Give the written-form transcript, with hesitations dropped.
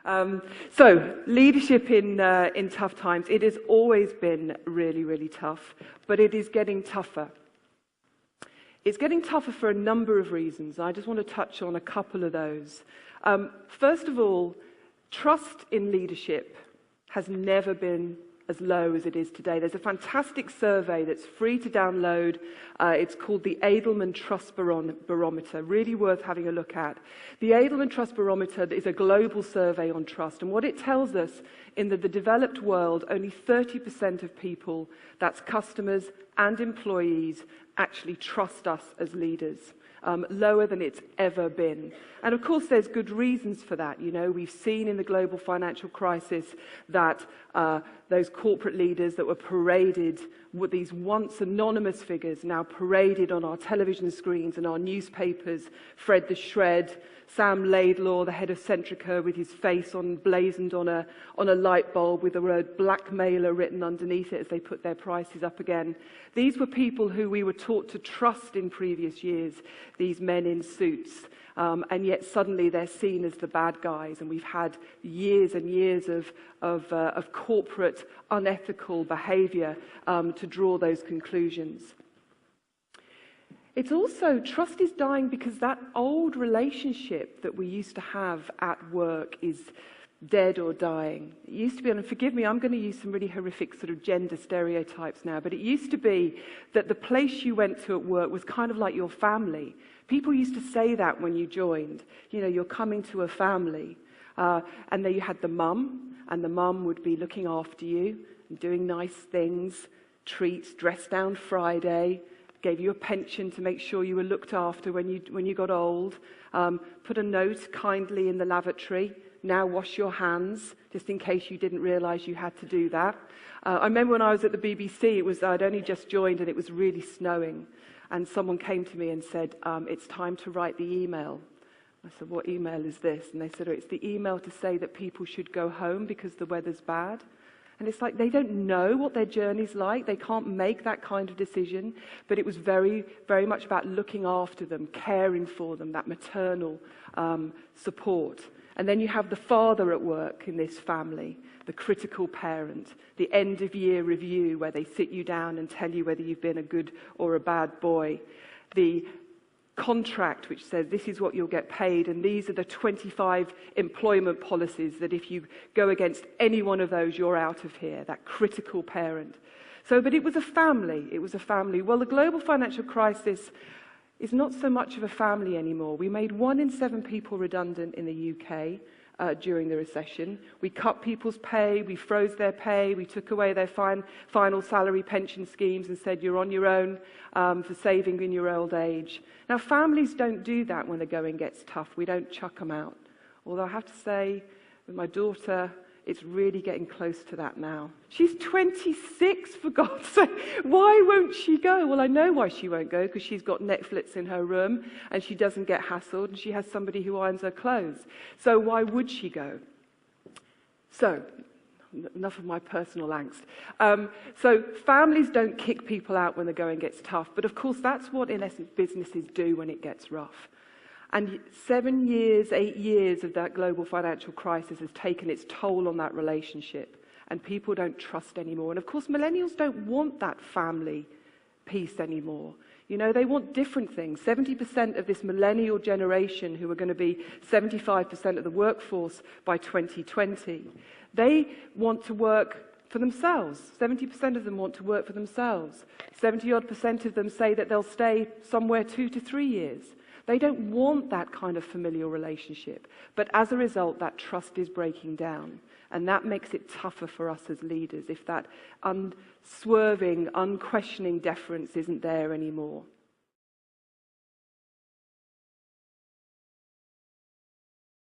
So leadership in tough times, it has always been really, really tough, but it is getting tougher. It's getting tougher for a number of reasons. I just want to touch on a couple of those. First of all, trust in leadership has never been as low as it is today. There's a fantastic survey that's free to download. It's called the Edelman Trust Barometer, really worth having a look at. The Edelman Trust Barometer is a global survey on trust, and what it tells us in the developed world, only 30% of people, that's customers and employees, actually trust us as leaders. Lower than it's ever been. And of course there's good reasons for that. You know, we've seen in the global financial crisis that those corporate leaders that were paraded with these once anonymous figures now paraded on our television screens and our newspapers. Fred the Shred, Sam Laidlaw, the head of Centrica, with his face blazoned on a light bulb with the word blackmailer written underneath it as they put their prices up again. These were people who we were taught to trust in previous years, these men in suits, and yet suddenly they're seen as the bad guys, and we've had years and years of corporate unethical behaviour to draw those conclusions. It's also, trust is dying because that old relationship that we used to have at work is dead or dying. It used to be, and forgive me, I'm going to use some really horrific sort of gender stereotypes now, but it used to be that the place you went to at work was kind of like your family. People used to say that when you joined. You know, you're coming to a family. And then you had the mum, and the mum would be looking after you and doing nice things, treats, dress down Friday, gave you a pension to make sure you were looked after when you got old, put a note kindly in the lavatory, now wash your hands, just in case you didn't realise you had to do that. I remember when I was at the BBC, I'd only just joined and it was really snowing, and someone came to me and said, it's time to write the email. I said, what email is this? And they said, oh, it's the email to say that people should go home because the weather's bad. And it's like they don't know what their journey's like. They can't make that kind of decision. But it was very, very much about looking after them, caring for them, that maternal support. And then you have the father at work in this family, the critical parent, the end-of-year review where they sit you down and tell you whether you've been a good or a bad boy. The contract which says this is what you'll get paid, and these are the 25 employment policies that if you go against any one of those, you're out of here, that critical parent. So, but it was a family. Well, the global financial crisis is not so much of a family anymore. We made 1 in 7 people redundant in the UK during the recession. We cut people's pay, we froze their pay, we took away their final salary pension schemes and said you're on your own for saving in your old age. Now, families don't do that when the going gets tough. We don't chuck them out. Although I have to say, with my daughter, it's really getting close to that now. She's 26, for God's sake. Why won't she go? Well, I know why she won't go, because she's got Netflix in her room and she doesn't get hassled and she has somebody who irons her clothes. So why would she go? So, enough of my personal angst. So families don't kick people out when the going gets tough, but of course that's what, in essence, businesses do when it gets rough. And 7 years, 8 years of that global financial crisis has taken its toll on that relationship. And people don't trust anymore. And of course, millennials don't want that family piece anymore. You know, they want different things. 70% of this millennial generation, who are going to be 75% of the workforce by 2020, they want to work for themselves. 70% of them want to work for themselves. 70-odd% of them say that they'll stay somewhere 2 to 3 years. They don't want that kind of familial relationship. But as a result, that trust is breaking down. And that makes it tougher for us as leaders if that unswerving, unquestioning deference isn't there anymore.